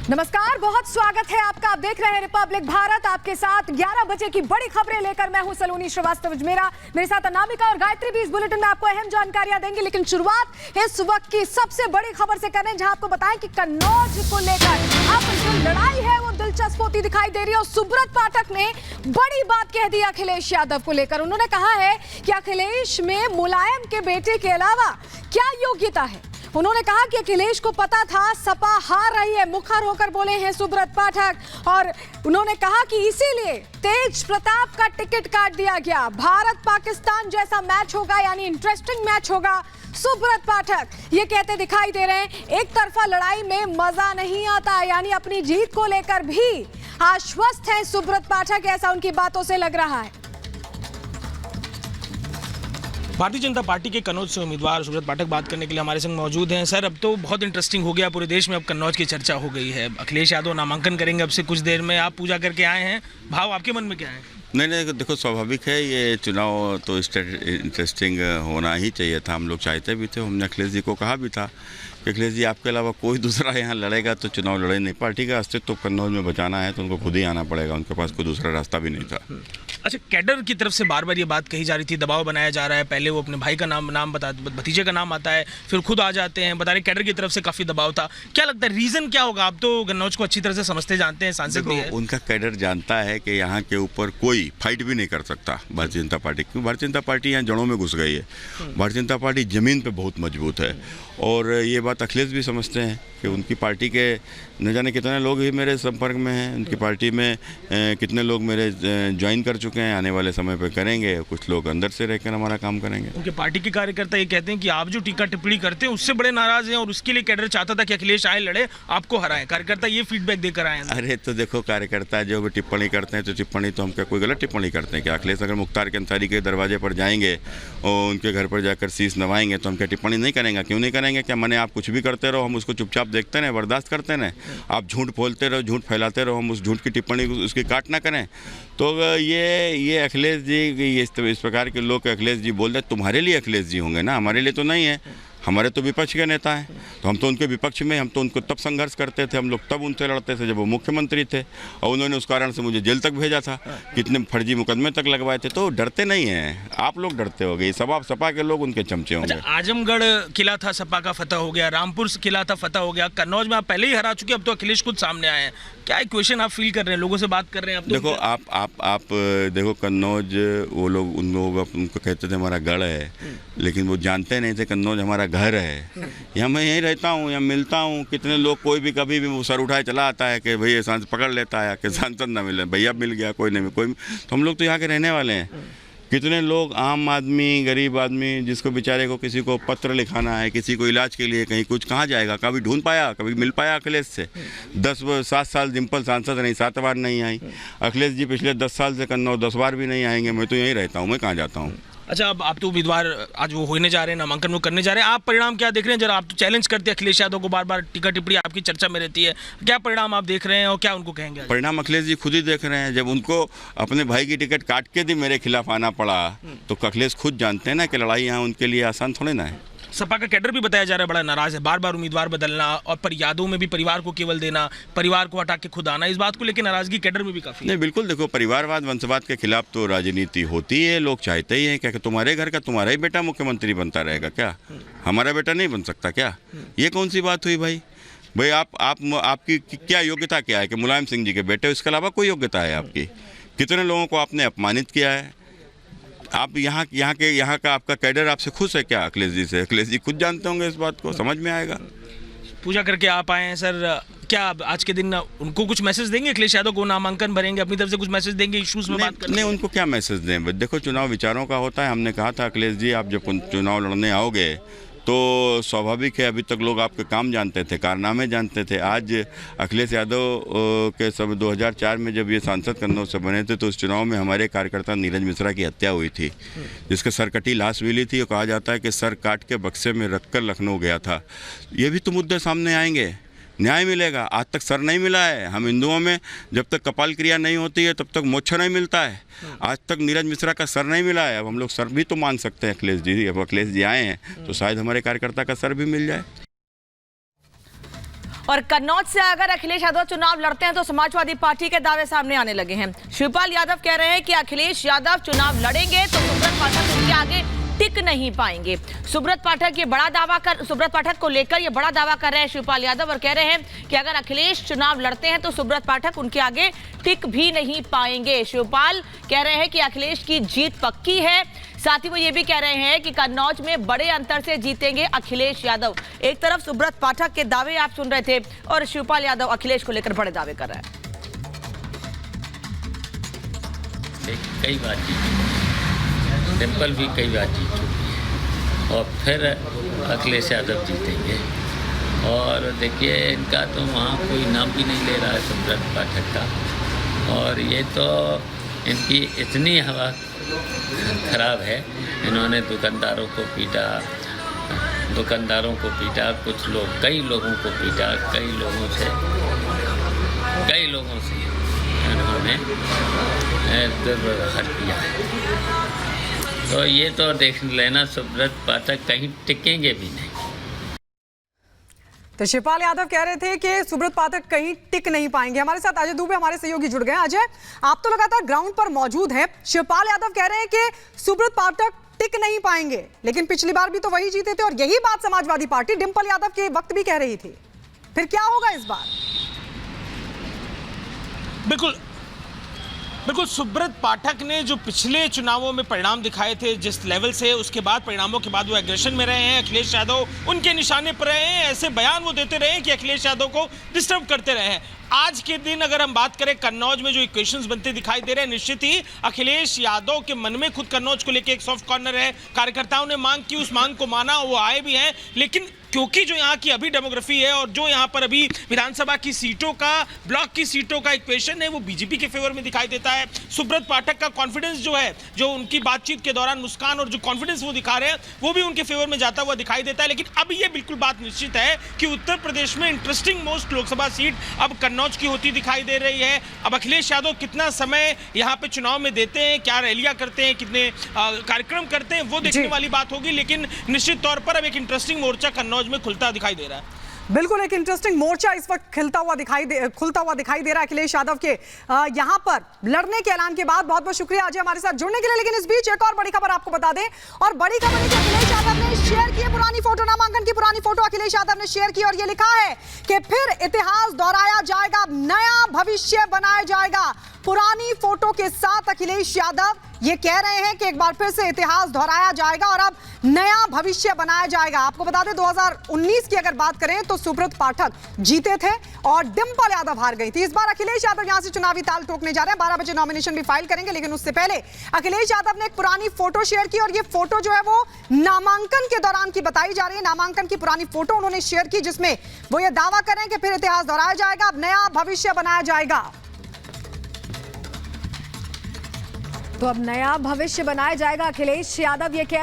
नमस्कार, बहुत स्वागत है आपका। आप देख रहे हैं रिपब्लिक भारत। आपके साथ 11 बजे की बड़ी खबरें लेकर मैं हूं सलोनी श्रीवास्तव अजमेरा। मेरे साथ अनामिका और गायत्री भी इस बुलेटिन में आपको अहम जानकारियां देंगे। लेकिन शुरुआत इस वक्त की सबसे बड़ी खबर से करें, जहां आपको बताएं कि कन्नौज को लेकर अब जो लड़ाई है वो दिलचस्प होती दिखाई दे रही है। और सुब्रत पाठक ने बड़ी बात कह दी अखिलेश यादव को लेकर। उन्होंने कहा है कि अखिलेश में मुलायम के बेटे के अलावा क्या योग्यता है। उन्होंने कहा कि अखिलेश को पता था सपा हार रही है, मुखर होकर बोले हैं सुब्रत पाठक। और उन्होंने कहा कि इसीलिए तेज प्रताप का टिकट काट दिया गया। भारत पाकिस्तान जैसा मैच होगा, यानी इंटरेस्टिंग मैच होगा। सुब्रत पाठक ये कहते दिखाई दे रहे हैं, एक तरफा लड़ाई में मजा नहीं आता, यानी अपनी जीत को लेकर भी आश्वस्त हैं सुब्रत पाठक, ऐसा उनकी बातों से लग रहा है। भारतीय जनता पार्टी के कन्नौज से उम्मीदवार सुब्रत पाठक बात करने के लिए हमारे संग मौजूद हैं। सर, अब तो बहुत इंटरेस्टिंग हो गया, पूरे देश में अब कन्नौज की चर्चा हो गई है। अखिलेश यादव नामांकन करेंगे अब से कुछ देर में, आप पूजा करके आए हैं, भाव आपके मन में क्या है? नहीं, देखो स्वाभाविक है, ये चुनाव तो इंटरेस्टिंग होना ही चाहिए था। हम लोग चाहते भी थे, हमने अखिलेश जी को कहा भी था कि अखिलेश जी आपके अलावा कोई दूसरा यहाँ लड़ेगा तो चुनाव लड़े नहीं। पार्टी का अस्तित्व तो कन्नौज में बचाना है तो उनको खुद ही आना पड़ेगा, उनके पास कोई दूसरा रास्ता भी नहीं था। अच्छा, कैडर की तरफ से बार बार ये बात कही जा रही थी, दबाव बनाया जा रहा है। पहले वो अपने भाई का नाम बता, भतीजे का नाम आता है, फिर खुद आ जाते हैं, बता रहे कैडर की तरफ से काफ़ी दबाव था। क्या लगता है रीज़न क्या होगा? आप तो कन्नौज को अच्छी तरह से समझते जानते हैं, सांसद भी है। उनका कैडर जानता है कि यहाँ के ऊपर कोई फाइट भी नहीं कर सकता भारतीय जनता पार्टी, क्योंकि भारतीय जनता पार्टी यहाँ जड़ों में घुस गई है। भारतीय जनता पार्टी ज़मीन पे बहुत मजबूत है। और ये बात अखिलेश भी समझते हैं कि उनकी पार्टी के न जाने कितने लोग ही मेरे संपर्क में हैं, उनकी पार्टी में कितने लोग मेरे ज्वाइन कर चुके हैं, आने वाले समय पे करेंगे, कुछ लोग अंदर से रहकर हमारा काम करेंगे। उनके पार्टी के कार्यकर्ता ये कहते हैं कि आप जो टीका टिप्पणी करते हैं उससे बड़े नाराज हैं और उसके लिए कैडर चाहता था कि अखिलेश आए, लड़े, आपको हराए। कार्यकर्ता ये फीडबैक देकर आए हैं। अरे तो देखो, कार्यकर्ता जो भी टिप्पणी करते हैं तो टिप्पणी तो हम क्या कोई गलत टिप्पणी करते हैं क्या? अखिलेश अगर मुख्तार के अंसारी के दरवाजे पर जाएंगे और उनके घर पर जाकर शीश नवाएंगे तो हम क्या टिप्पणी नहीं करेंगे? क्यों नहीं करेंगे? क्या मने आप कुछ भी करते रहो, हम उसको चुपचाप देखते रहें, बर्दाश्त करते रहें? आप झूठ बोलते रहो, झूठ फैलाते रहो, हम उस झूठ की टिप्पणी उसकी काट ना करें? तो ये अखिलेश जी, इस प्रकार के लोग अखिलेश जी बोल रहे, तुम्हारे लिए अखिलेश जी होंगे ना, हमारे लिए तो नहीं है। हमारे तो विपक्ष के नेता हैं, तो हम तो उनके विपक्ष में, हम तो उनको तब संघर्ष करते थे, हम लोग तब उनसे लड़ते थे जब वो मुख्यमंत्री थे, और उन्होंने उस कारण से मुझे जेल तक भेजा था, कितने फर्जी मुकदमे तक लगवाए थे। तो डरते नहीं हैं, आप लोग डरते होंगे, ये सपा के लोग उनके चमचे होंगे। अच्छा, आजमगढ़ किला था, सपा का फतह हो गया, रामपुर किला था, फतह हो गया, कन्नौज में आप पहले ही हरा चुके, अब तो अखिलेश खुद सामने आए हैं। क्या इक्वेशन आप फील कर रहे हैं, लोगों से बात कर रहे हैं आप? देखो आप देखो, कन्नौज वो लोग उनको कहते थे हमारा गढ़ है, लेकिन वो जानते नहीं थे कन्नौज हमारा घर है। यहाँ मैं यहीं रहता हूँ, यहाँ मिलता हूँ, कितने लोग कोई भी कभी भी वो सर उठाए चला आता है कि भैया सांसद पकड़ लेता है कि सांसद ना मिले, भैया मिल गया, कोई नहीं कोई। तो हम लोग तो यहाँ के रहने वाले हैं। कितने लोग, आम आदमी, गरीब आदमी, जिसको बेचारे को किसी को पत्र लिखाना है, किसी को इलाज के लिए कहीं कुछ, कहाँ जाएगा? कभी ढूंढ पाया, कभी मिल पाया अखिलेश से? 7 साल डिम्पल सांसद नहीं, 7 बार नहीं आई। अखिलेश जी पिछले 10 साल से कन्नौज 10 बार भी नहीं आएंगे। मैं तो यहीं रहता हूँ, मैं कहाँ जाता हूँ? अच्छा, अब आप तो उम्मीदवार आज वो होने जा रहे हैं, नामांकन वो करने जा रहे हैं, आप परिणाम क्या देख रहे हैं? जरा आप तो चैलेंज करते हैं अखिलेश यादव को, बार बार टीका टिप्पणी आपकी चर्चा में रहती है, क्या परिणाम आप देख रहे हैं और क्या उनको कहेंगे? परिणाम अखिलेश जी खुद ही देख रहे हैं। जब उनको अपने भाई की टिकट काट के भी मेरे खिलाफ आना पड़ा तो अखिलेश खुद जानते हैं ना कि लड़ाई यहाँ उनके लिए आसान थोड़ी ना है। सपा का कैडर भी बताया जा रहा है बड़ा नाराज है, बार बार उम्मीदवार बदलना और पर यादों में भी परिवार को केवल देना, परिवार को हटा के खुद आना, इस बात को लेकर नाराजगी कैडर में भी काफी है। नहीं, बिल्कुल, देखो, परिवारवाद वंशवाद के खिलाफ तो राजनीति होती है। लोग चाहते ही हैं क्या कि तुम्हारे घर का तुम्हारा ही बेटा मुख्यमंत्री बनता रहेगा क्या? हमारा बेटा नहीं बन सकता क्या? ये कौन सी बात हुई भाई? आपकी क्या योग्यता क्या है कि मुलायम सिंह जी के बेटे, इसके अलावा कोई योग्यता है आपकी? कितने लोगों को आपने अपमानित किया है? आप यहाँ का आपका कैडर आपसे खुश है क्या अखिलेश जी से? अखिलेश जी खुद जानते होंगे इस बात को, समझ में आएगा। पूजा करके आप आए हैं सर, क्या आज के दिन उनको कुछ मैसेज देंगे? अखिलेश यादव को नामांकन भरेंगे, अपनी तरफ से कुछ मैसेज देंगे इश्यूज में बात करने? नहीं, उनको क्या मैसेज दें? देखो, चुनाव विचारों का होता है। हमने कहा था अखिलेश जी, आप जब चुनाव लड़ने आओगे तो स्वाभाविक है, अभी तक लोग आपके काम जानते थे, कारनामे जानते थे। आज अखिलेश यादव के सब 2004 में जब ये सांसद कन्नौज से बने थे तो उस चुनाव में हमारे कार्यकर्ता नीरज मिश्रा की हत्या हुई थी, जिसके सर कटी लाश मिली थी और कहा जाता है कि सर काट के बक्से में रखकर लखनऊ गया था। ये भी तो मुद्दे सामने आएंगे, न्याय मिलेगा। आज तक सर नहीं मिला है। हम हिंदुओं में जब तक कपाल क्रिया नहीं होती है तब तक मोक्ष नहीं मिलता है। आज तक नीरज मिश्रा का सर नहीं मिला है। अब हम लोग सर भी तो मांग सकते हैं अखिलेश जी। अब अखिलेश जी आए हैं तो शायद हमारे कार्यकर्ता का सर भी मिल जाए। और कन्नौज से अगर अखिलेश यादव चुनाव लड़ते हैं तो समाजवादी पार्टी के दावे सामने आने लगे हैं। शिवपाल यादव कह रहे हैं कि अखिलेश यादव चुनाव लड़ेंगे तो सुब्रत पाठक उनके आगे टिक नहीं पाएंगे। सुब्रत पाठक को लेकर ये बड़ा दावा कर रहे हैं शिवपाल यादव और कह रहे हैं कि अगर अखिलेश चुनाव लड़ते हैं तो सुब्रत पाठक उनके आगे टिक भी नहीं पाएंगे। शिवपाल कह रहे हैं कि अखिलेश की जीत पक्की है। साथ ही वो ये भी कह रहे हैं कि कन्नौज में बड़े अंतर से जीतेंगे अखिलेश यादव। एक तरफ सुब्रत पाठक के दावे आप सुन रहे थे और शिवपाल यादव अखिलेश को लेकर बड़े दावे कर रहे हैं। कई बार जीती, डिम्पल भी कई बार जीत चुकी है और फिर अखिलेश यादव जीतेंगे। और देखिए इनका तो वहाँ कोई नाम भी नहीं ले रहा है सुब्रत पाठक का। और ये तो इनकी इतनी हवा खराब है, इन्होंने दुकानदारों को पीटा, कुछ लोग कई लोगों को पीटा, कई लोगों से इन्होंने दुर्व्यवहार किया है। तो ये तो देख लेना सुब्रत पाठक कहीं टिकेंगे भी नहीं। तो शिवपाल यादव कह रहे थे कि सुब्रत पाठक कहीं टिक नहीं पाएंगे। हमारे साथ अजय दुबे हमारे सहयोगी जुड़ गए हैं। अजय, आप तो लगातार ग्राउंड पर मौजूद हैं। शिवपाल यादव कह रहे हैं कि सुब्रत पाठक टिक नहीं पाएंगे, लेकिन पिछली बार भी तो वही जीते थे और यही बात समाजवादी पार्टी डिम्पल यादव के वक्त भी कह रही थी। फिर क्या होगा इस बार? बिल्कुल सुब्रत पाठक ने जो पिछले चुनावों में परिणाम दिखाए थे जिस लेवल से, उसके बाद परिणामों के बाद वो एग्रेशन में रहे हैं। अखिलेश यादव उनके निशाने पर रहे हैं, ऐसे बयान वो देते रहे हैं कि अखिलेश यादव को डिस्टर्ब करते रहे हैं। आज के दिन अगर हम बात करें कन्नौज में जो इक्वेशंस बनते दिखाई दे रहे हैं, निश्चित ही अखिलेश यादव के मन में खुद कन्नौज को लेकर एक सॉफ्ट कॉर्नर है। कार्यकर्ताओं ने मांग की, उस मांग को माना, वो आए भी हैं। लेकिन क्योंकि जो यहाँ की अभी डेमोग्राफी है और जो यहाँ पर अभी विधानसभा की सीटों का, ब्लॉक की सीटों का इक्वेशन है, वो बीजेपी के फेवर में दिखाई देता है। सुब्रत पाठक का कॉन्फिडेंस जो है, जो उनकी बातचीत के दौरान मुस्कान और जो कॉन्फिडेंस वो दिखा रहे हैं, वो भी उनके फेवर में जाता हुआ दिखाई देता है। लेकिन अब ये बिल्कुल बात निश्चित है कि उत्तर प्रदेश में इंटरेस्टिंग मोस्ट लोकसभा सीट अब कन्नौज की होती दिखाई दे रही है। अब अखिलेश यादव कितना समय यहाँ पे चुनाव में देते हैं, क्या रैलियां करते हैं, कितने कार्यक्रम करते हैं, वो देखने वाली बात होगी। लेकिन निश्चित तौर पर अब एक इंटरेस्टिंग मोर्चा कन्नौज में खुलता दिखाई दे रहा है। बिल्कुल एक इंटरेस्टिंग मोर्चा इस वक्त खुलता हुआ दिखाई दे रहा है अखिलेश यादव के यहां पर लड़ने के ऐलान के बाद। बहुत बहुत शुक्रिया अजय हमारे साथ जुड़ने के लिए। लेकिन इस बीच एक और बड़ी खबर आपको बता दें, और बड़ी खबर है कि अखिलेश यादव ने शेयर की पुरानी फोटो, नामांकन की पुरानी फोटो अखिलेश यादव ने शेयर की और ये लिखा है कि फिर इतिहास दोहराया जाएगा, नया भविष्य बनाया जाएगा। पुरानी फोटो के साथ अखिलेश यादव ये कह रहे हैं कि एक बार फिर से इतिहास दोहराया जाएगा और अब नया भविष्य बनाया जाएगा। आपको बता दें 2019 की अगर बात करें तो सुब्रत पाठक जीते थे और डिम्पल यादव हार गई थी। इस बार अखिलेश यादव यहां से चुनावी ताल ठोकने जा रहे हैं। 12 बजे नॉमिनेशन भी फाइल करेंगे, लेकिन उससे पहले अखिलेश यादव ने एक पुरानी फोटो शेयर की और ये फोटो जो है वो नामांकन के दौरान की बताई जा रही है। नामांकन की पुरानी फोटो उन्होंने शेयर की जिसमें वो ये दावा करें कि फिर इतिहास दोहराया जाएगा, अब नया भविष्य बनाया जाएगा। तो अब नया भविष्य बनाया जाएगा, अखिलेश यादव ये कह